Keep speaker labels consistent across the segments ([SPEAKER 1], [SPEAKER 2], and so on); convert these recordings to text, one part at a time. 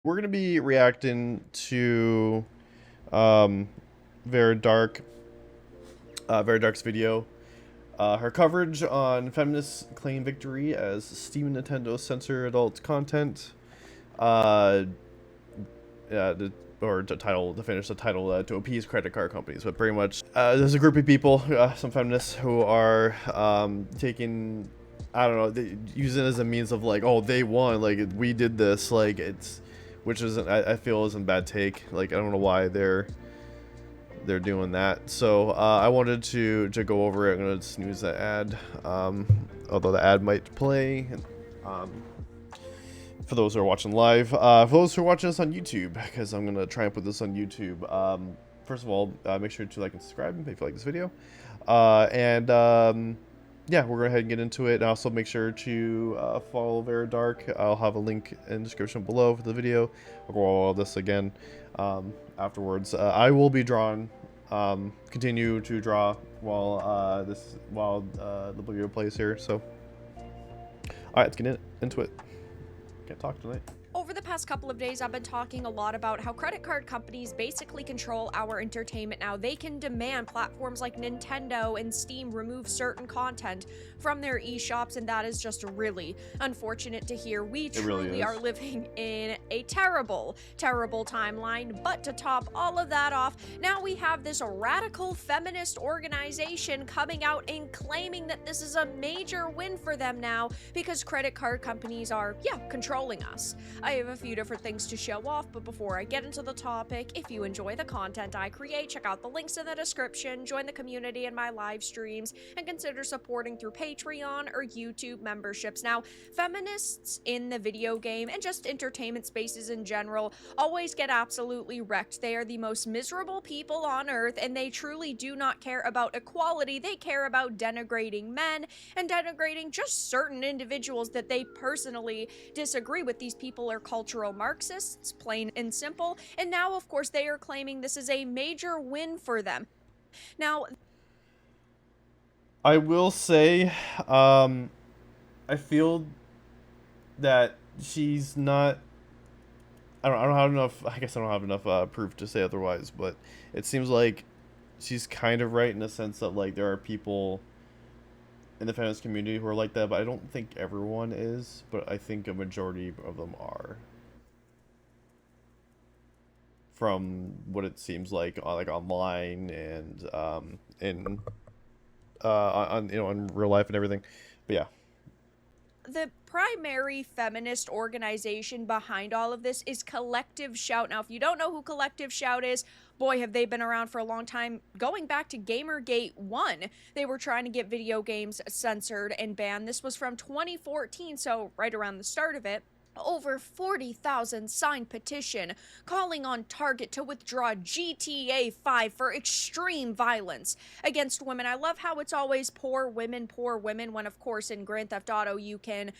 [SPEAKER 1] We're going to be reacting to um, Vera Dark, Vera Dark's video. Her coverage on feminists claim victory as Steam and Nintendo censor adult content. Uh, yeah, to title to finish the title to appease credit card companies, but pretty much there's a group of people, some feminists who are taking, I don't know, they use it as a means of like, oh, they won, like we did this, like it's, which isn't, I feel isn't bad take. Like I don't know why they're doing that. So I wanted to go over it. I'm gonna snooze that ad, although the ad might play. Um, for those who are watching live, for those who are watching this on YouTube, because I'm gonna try and put this on YouTube. First of all, make sure to like and subscribe if you like this video, yeah, we're going to go ahead and get into it. And also make sure to follow Vera Dark. I'll have a link in the description below for the video. I'll go over all this again afterwards. I will be drawing, continue to draw while the video plays here. So, all right, let's get into it. Can't talk tonight.
[SPEAKER 2] Over the past couple of days, I've been talking a lot about how credit card companies basically control our entertainment now. They can demand platforms like Nintendo and Steam remove certain content from their eShops, and that is just really unfortunate to hear. We truly are living in a terrible, terrible timeline. But to top all of that off, now we have this radical feminist organization coming out and claiming that this is a major win for them now because credit card companies are, controlling us. I have a few different things to show off, but before I get into the topic, if you enjoy the content I create, check out the links in the description, join the community in my live streams, and consider supporting through Patreon or YouTube memberships. Now, feminists in the video game and just entertainment spaces in general always get absolutely wrecked. They are the most miserable people on earth, and they truly do not care about equality. They care about denigrating men and denigrating just certain individuals that they personally disagree with. These people are cultural Marxists, plain and simple, and now, of course, they are claiming this is a major win for them. Now,
[SPEAKER 1] I will say, I feel that she's not. I don't have enough. I guess I don't have enough proof to say otherwise. But it seems like she's kind of right in the sense that like there are people in the feminist community who are like that, but I don't think everyone is. But I think a majority of them are. From what it seems like online and in real life and everything. But yeah.
[SPEAKER 2] The primary feminist organization behind all of this is Collective Shout. Now, if you don't know who Collective Shout is, boy, have they been around for a long time. Going back to Gamergate 1, they were trying to get video games censored and banned. This was from 2014, so right around the start of it. Over 40,000 signed petition calling on Target to withdraw GTA 5 for extreme violence against women. I love how it's always poor women, when of course in Grand Theft Auto you can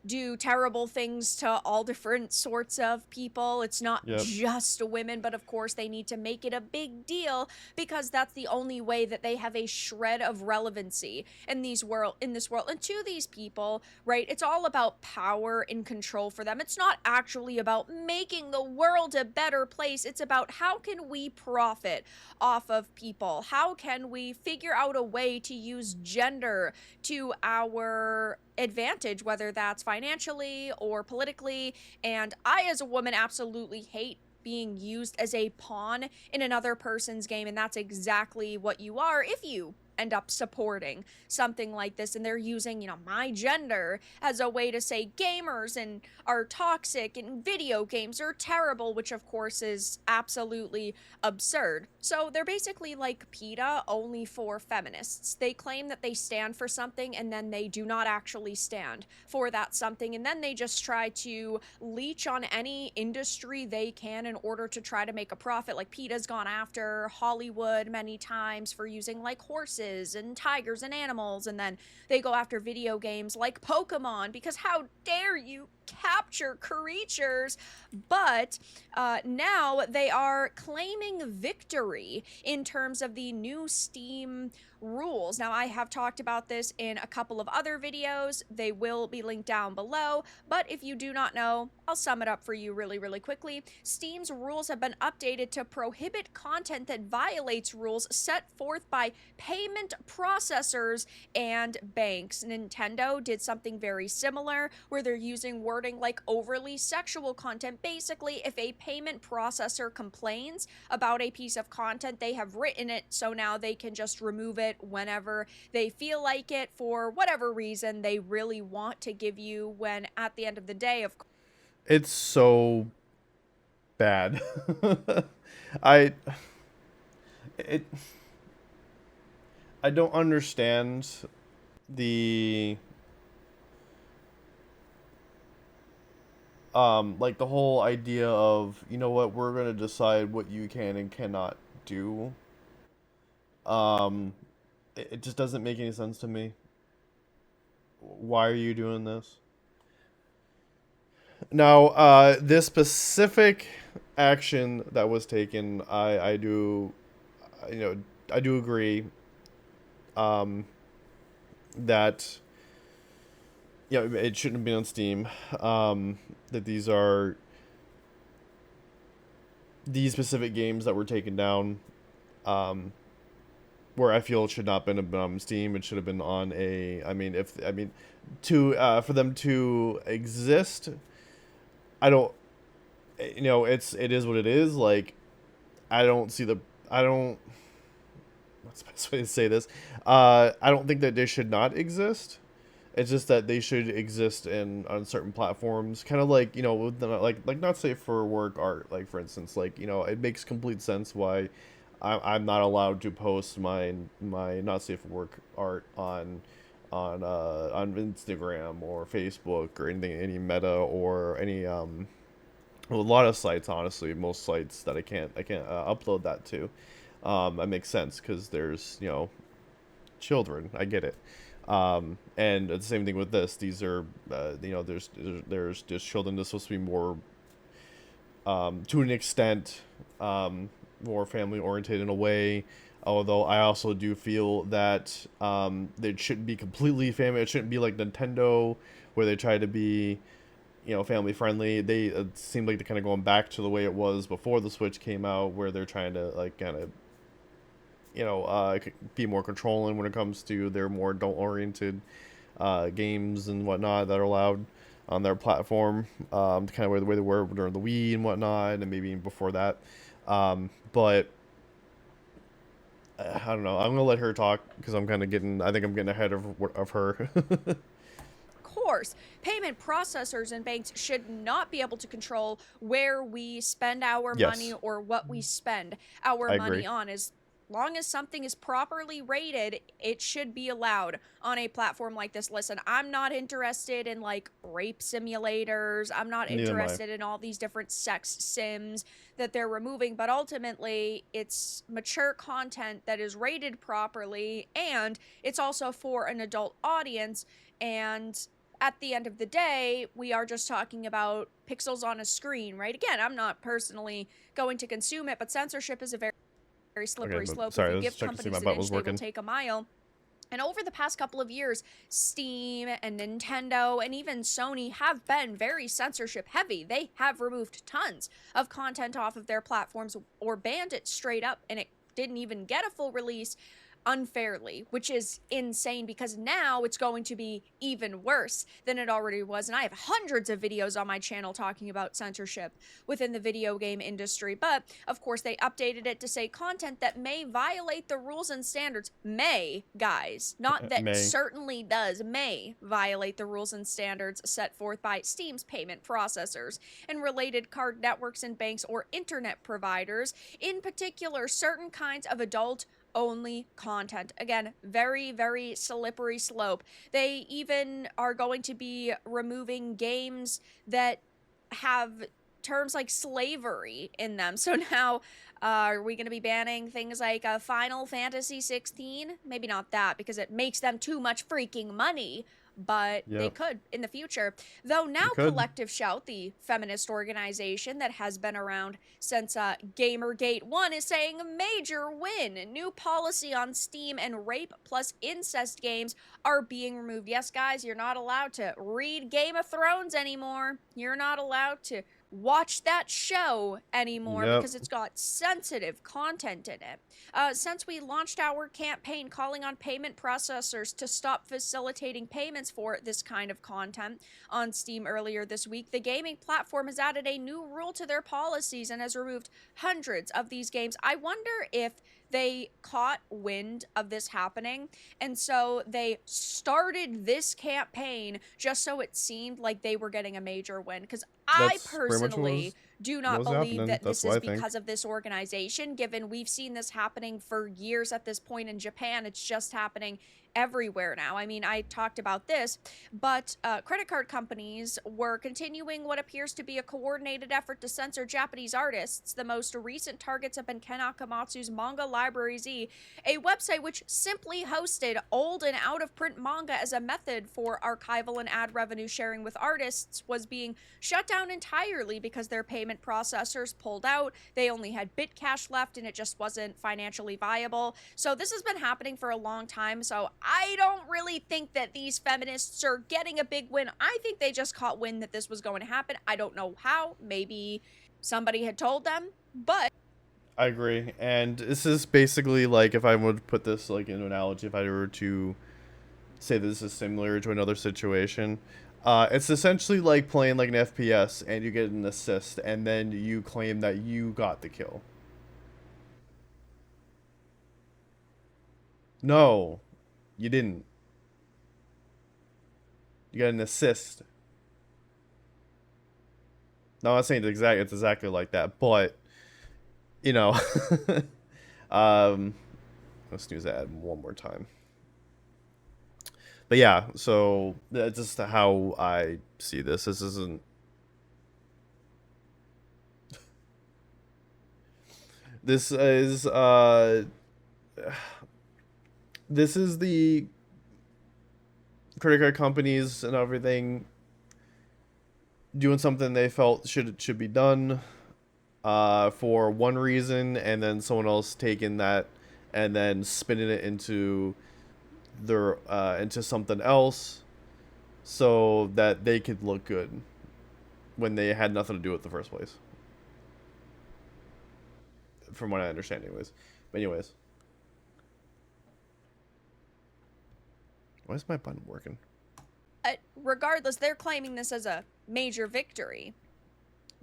[SPEAKER 2] do terrible things to all different sorts of people. It's not just women, but of course they need to make it a big deal because that's the only way that they have a shred of relevancy in this world. And to these people, right, it's all about power and control for them. It's not actually about making the world a better place. It's about how can we profit off of people? How can we figure out a way to use gender to our advantage, whether that's financially or politically? And I, as a woman, absolutely hate being used as a pawn in another person's game, and that's exactly what you are if you end up supporting something like this. And they're using, my gender as a way to say gamers and are toxic and video games are terrible, which of course is absolutely absurd. So they're basically like PETA, only for feminists. They claim that they stand for something and then they do not actually stand for that something, and then they just try to leech on any industry they can in order to try to make a profit. Like PETA's gone after Hollywood many times for using like horses and tigers and animals, and then they go after video games like Pokemon because how dare you capture creatures. But now they are claiming victory in terms of the new Steam rules. Now, I have talked about this in a couple of other videos. They will be linked down below, but if you do not know, I'll sum it up for you really, really quickly. Steam's rules have been updated to prohibit content that violates rules set forth by payment processors and banks. Nintendo did something very similar, where they're using wording like overly sexual content. Basically, if a payment processor complains about a piece of content, they have written it so now they can just remove it whenever they feel like it for whatever reason they really want to give you, when at the end of the day, of course,
[SPEAKER 1] It's so bad. I it I don't understand the like the whole idea of, you know what, we're gonna decide what you can and cannot do. Um, it just doesn't make any sense to me. Why are you doing this? Now, this specific action that was taken, I do, you know, I do agree, um, that, you know, it shouldn't have been on Steam. That these specific games that were taken down, um, where I feel it should not have been on Steam. It should have been on a. To for them to exist, I don't. You know, it is what it is. Like, I don't. What's the best way to say this? I don't think that they should not exist. It's just that they should exist on certain platforms, kind of like, you know, with like not safe for work art. Like, for instance, like, you know, it makes complete sense why I'm not allowed to post my not safe for work art on Instagram or Facebook or anything, any Meta or any well, a lot of sites, honestly, most sites that I can't upload that to. That makes sense because there's, you know, children. I get it. And the same thing with this. These are, you know, there's children. This is supposed to be more, to an extent, more family oriented in a way. Although I also do feel that it shouldn't be completely family. It shouldn't be like Nintendo, where they try to be, you know, family friendly. They it seem like they're kind of going back to the way it was before the Switch came out, where they're trying to like kind of, you know, be more controlling when it comes to their more adult oriented games and whatnot that are allowed on their platform. Kind of the way they were during the Wii and whatnot, and maybe even before that. But I don't know. I'm gonna let her talk because I'm kind of getting. I think I'm getting ahead of her.
[SPEAKER 2] course, payment processors and banks should not be able to control where we spend our
[SPEAKER 1] Yes,
[SPEAKER 2] money or what we spend our
[SPEAKER 1] I
[SPEAKER 2] money
[SPEAKER 1] agree.
[SPEAKER 2] on. As long as something is properly rated, it should be allowed on a platform like this. Listen, I'm not interested in like rape simulators. I'm not
[SPEAKER 1] Neither am I.
[SPEAKER 2] interested in all these different sex sims that they're removing, but ultimately it's mature content that is rated properly, and it's also for an adult audience. And at the end of the day, we are just talking about pixels on a screen, right? Again, I'm not personally going to consume it, but censorship is a very slippery
[SPEAKER 1] Okay,
[SPEAKER 2] slope. If
[SPEAKER 1] sorry.
[SPEAKER 2] you
[SPEAKER 1] Let's
[SPEAKER 2] give
[SPEAKER 1] check to see if
[SPEAKER 2] companies
[SPEAKER 1] my
[SPEAKER 2] an
[SPEAKER 1] butt
[SPEAKER 2] inch,
[SPEAKER 1] was
[SPEAKER 2] they will
[SPEAKER 1] working.
[SPEAKER 2] take a mile. And over the past couple of years, Steam and Nintendo and even Sony have been very censorship heavy. They have removed tons of content off of their platforms or banned it straight up, and it didn't even get a full release unfairly, which is insane because now it's going to be even worse than it already was. And I have hundreds of videos on my channel talking about censorship within the video game industry. But of course, they updated it to say content that may violate the rules and standards may, guys, not that
[SPEAKER 1] May.
[SPEAKER 2] certainly does, may violate the rules and standards set forth by Steam's payment processors and related card networks and banks or internet providers, in particular certain kinds of adult only content. Again, very, very slippery slope. They even are going to be removing games that have terms like slavery in them. So now, are we going to be banning things like Final Fantasy 16? Maybe not that, because it makes them too much freaking money. but they
[SPEAKER 1] Yep.
[SPEAKER 2] could in the future. Though now
[SPEAKER 1] You could.
[SPEAKER 2] Collective Shout, the feminist organization that has been around since Gamergate 1, is saying a major win. New policy on Steam and rape plus incest games are being removed. Yes, guys, you're not allowed to read Game of Thrones anymore. You're not allowed to watch that show anymore
[SPEAKER 1] Yep.
[SPEAKER 2] because it's got sensitive content in it. Since we launched our campaign calling on payment processors to stop facilitating payments for this kind of content on Steam earlier this week, the gaming platform has added a new rule to their policies and has removed hundreds of these games. I wonder if they caught wind of this happening, and so they started this campaign just so it seemed like they were getting a major win. Because I
[SPEAKER 1] That's pretty much
[SPEAKER 2] personally do not
[SPEAKER 1] was
[SPEAKER 2] believe
[SPEAKER 1] happening.
[SPEAKER 2] that
[SPEAKER 1] That's
[SPEAKER 2] this
[SPEAKER 1] what
[SPEAKER 2] is
[SPEAKER 1] I think.
[SPEAKER 2] because of this organization, given we've seen this happening for years at this point in Japan. It's just happening everywhere now. I mean, I talked about this, but credit card companies were continuing what appears to be a coordinated effort to censor Japanese artists. The most recent targets have been Ken Akamatsu's Manga Library Z, a website which simply hosted old and out-of-print manga as a method for archival and ad revenue sharing with artists, was being shut down entirely because their payment processors pulled out. They only had BitCash left and it just wasn't financially viable. So this has been happening for a long time. So I don't really think that these feminists are getting a big win. I think they just caught wind that this was going to happen. I don't know how. Maybe somebody had told them, but
[SPEAKER 1] I agree. And this is basically like, if I would put this like in an analogy, if I were to say this is similar to another situation, it's essentially like playing like an FPS and you get an assist and then you claim that you got the kill. No, you didn't. You got an assist. No, I'm not saying it's exactly like that, but you know, let's use that one more time. But yeah, so that's just how I see this. This isn't. This is this is the credit card companies and everything doing something they felt should be done for one reason, and then someone else taking that and then spinning it into their into something else so that they could look good when they had nothing to do with it in the first place, from what I understand anyways. But anyways, why is my button working?
[SPEAKER 2] regardless, they're claiming this as a major victory.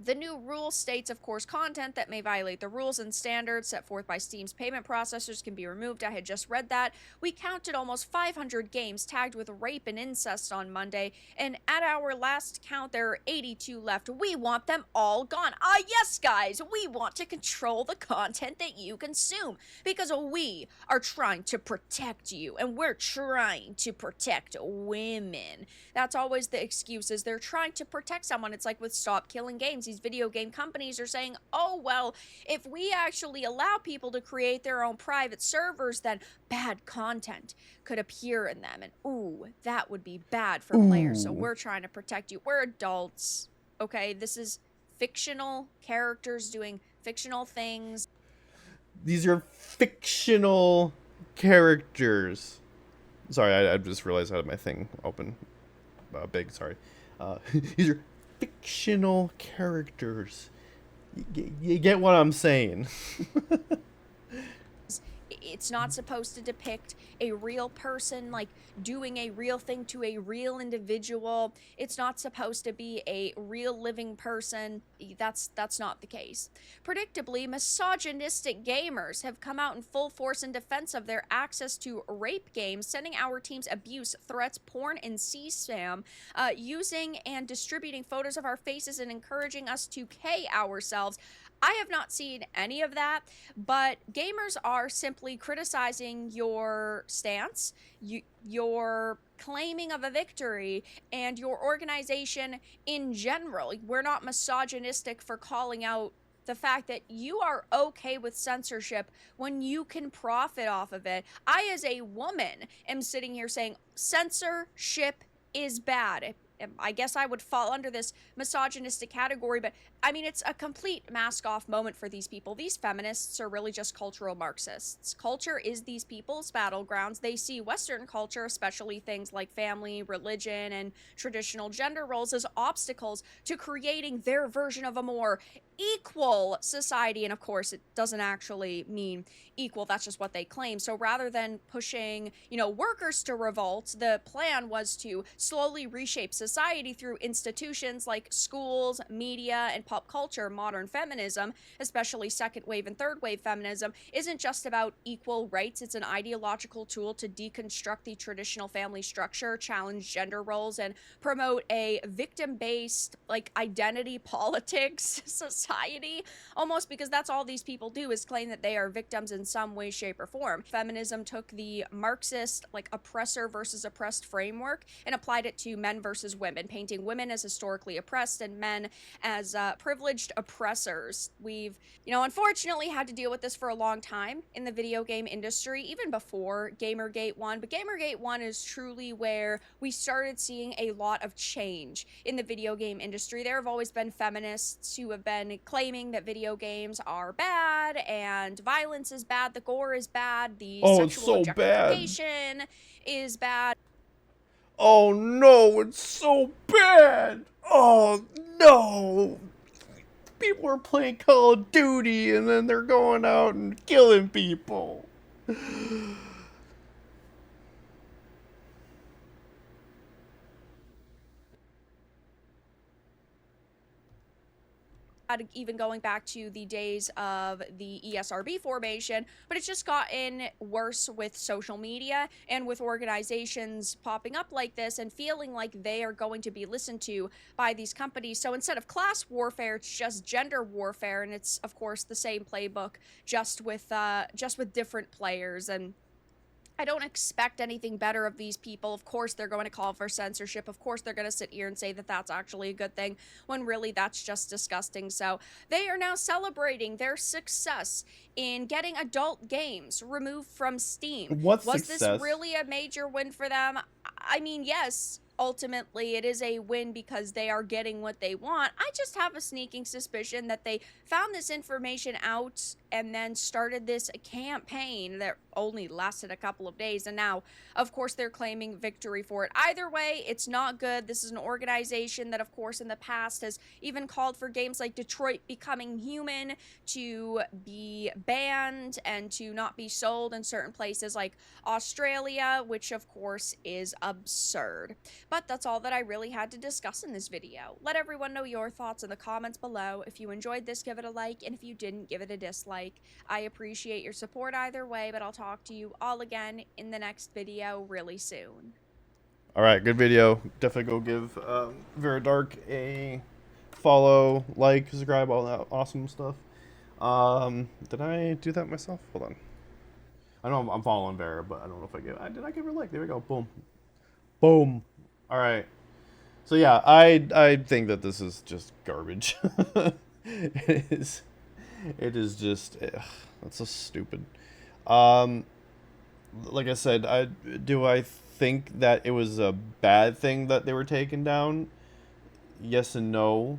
[SPEAKER 2] The new rule states, of course, content that may violate the rules and standards set forth by Steam's payment processors can be removed. I had just read that. We counted almost 500 games tagged with rape and incest on Monday, and at our last count, there are 82 left. We want them all gone. Yes, guys, we want to control the content that you consume because we are trying to protect you, and we're trying to protect women. That's always the excuses. They're trying to protect someone. It's like with Stop Killing Games. These video game companies are saying, oh, well, if we actually allow people to create their own private servers, then bad content could appear in them. And, ooh, that would be bad for players. So we're trying to protect you. We're adults, okay? This is fictional characters doing fictional things.
[SPEAKER 1] These are fictional characters. Sorry, I just realized I had my thing open. Big, sorry. These are fictional characters. You get what I'm saying.
[SPEAKER 2] It's not supposed to depict a real person, like, doing a real thing to a real individual. It's not supposed to be a real living person. That's not the case. Predictably, misogynistic gamers have come out in full force in defense of their access to rape games, sending our teams abuse, threats, porn, and C-spam, using and distributing photos of our faces and encouraging us to K ourselves. I have not seen any of that, but gamers are simply criticizing your stance, your claiming of a victory, and your organization in general. We're not misogynistic for calling out the fact that you are okay with censorship when you can profit off of it. I, as a woman, am sitting here saying censorship is bad. I guess I would fall under this misogynistic category, but I mean, it's a complete mask off moment for these people. These feminists are really just cultural Marxists. Culture is these people's battlegrounds. They see Western culture, especially things like family, religion, and traditional gender roles, as obstacles to creating their version of a more equal society. And of course, it doesn't actually mean equal. That's just what they claim. So rather than pushing, workers to revolt, the plan was to slowly reshape society through institutions like schools, media, and pop culture. Modern feminism, especially second wave and third wave feminism, isn't just about equal rights. It's an ideological tool to deconstruct the traditional family structure, challenge gender roles, and promote a victim-based, identity politics society, almost, because that's all these people do, is claim that they are victims in some way, shape, or form. Feminism took the Marxist, oppressor versus oppressed framework and applied it to men versus women, painting women as historically oppressed and men as privileged oppressors. We've, unfortunately had to deal with this for a long time in the video game industry, even before Gamergate 1. But Gamergate 1 is truly where we started seeing a lot of change in the video game industry. There have always been feminists who have been claiming that video games are bad and violence is bad, the gore is bad, the
[SPEAKER 1] Oh, it's
[SPEAKER 2] sexual
[SPEAKER 1] so bad.
[SPEAKER 2] objectification is bad.
[SPEAKER 1] Oh no, it's so bad. Oh no. People are playing Call of Duty and then they're going out and killing people.
[SPEAKER 2] Even going back to the days of the ESRB formation, but it's just gotten worse with social media and with organizations popping up like this and feeling like they are going to be listened to by these companies. So instead of class warfare, it's just gender warfare, and it's of course the same playbook, just with different players. And I don't expect anything better of these people. Of course, they're going to call for censorship. Of course, they're going to sit here and say that that's actually a good thing, when really that's just disgusting. So they are now celebrating their success in getting adult games removed from Steam.
[SPEAKER 1] What
[SPEAKER 2] Was
[SPEAKER 1] success?
[SPEAKER 2] this really a major win for them? I mean, yes. Ultimately, it is a win because they are getting what they want. I just have a sneaking suspicion that they found this information out and then started this campaign that only lasted a couple of days, and now, of course, they're claiming victory for it. Either way, it's not good. This is an organization that, of course, in the past has even called for games like Detroit Becoming Human to be banned and to not be sold in certain places like Australia, which, of course, is absurd. But that's all that I really had to discuss in this video. Let everyone know your thoughts in the comments below. If you enjoyed this, give it a like, and if you didn't, give it a dislike. I appreciate your support either way, but I'll talk to you all again in the next video really soon.
[SPEAKER 1] Alright, good video. Definitely go give Very Dark a follow, like, subscribe, all that awesome stuff. Did I do that myself? Hold on. I know I'm following Vera, but I don't know if did I give her a like? There we go. Boom. Boom. Alright. So yeah, I think that this is just garbage. It is just, that's so stupid. Like I said, I think that it was a bad thing that they were taken down? Yes and no.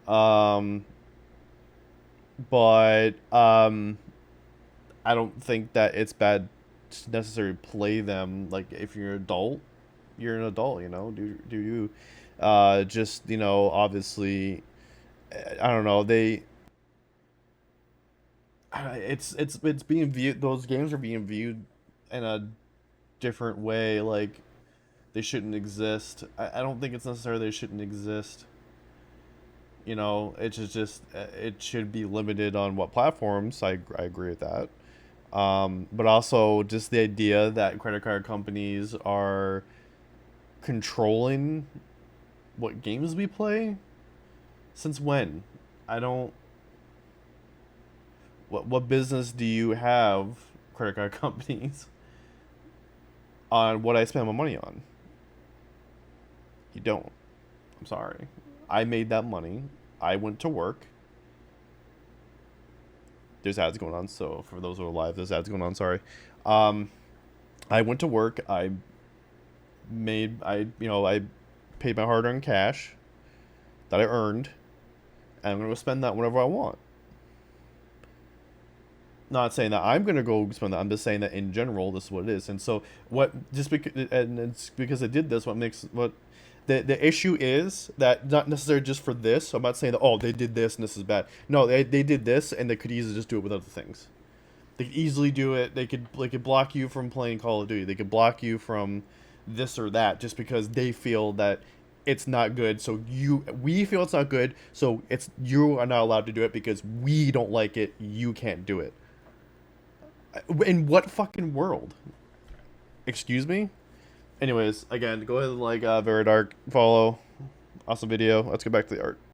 [SPEAKER 1] But I don't think that it's bad to necessarily play them. Like, if you're an adult, you're an adult, do you just, obviously, I don't know, it's being viewed, those games are being viewed in a different way, like they shouldn't exist. I don't think it's necessarily they shouldn't exist. It's just it should be limited on what platforms. I agree with that. But also just the idea that credit card companies are controlling what games we play. Since when? I don't. What business do you have, credit card companies, on what I spend my money on? You don't. I'm sorry. I made that money. I went to work. There's ads going on, so for those who are live, there's ads going on, sorry. I went to work. I I paid my hard-earned cash that I earned, and I'm gonna go spend that whenever I want. Not saying that I'm gonna go spend that. I'm just saying that in general, this is what it is. And so and it's because I did this. The issue is that not necessarily just for this. I'm not saying that they did this and this is bad. No, they did this and they could easily just do it with other things. They could easily do it. They could block you from playing Call of Duty. They could block you from this or that just because they feel that it's not good. So we feel it's not good. So you are not allowed to do it because we don't like it. You can't do it. In what fucking world? Excuse me? Anyways, again, go ahead and Very Dark, follow. Awesome video. Let's get back to the art.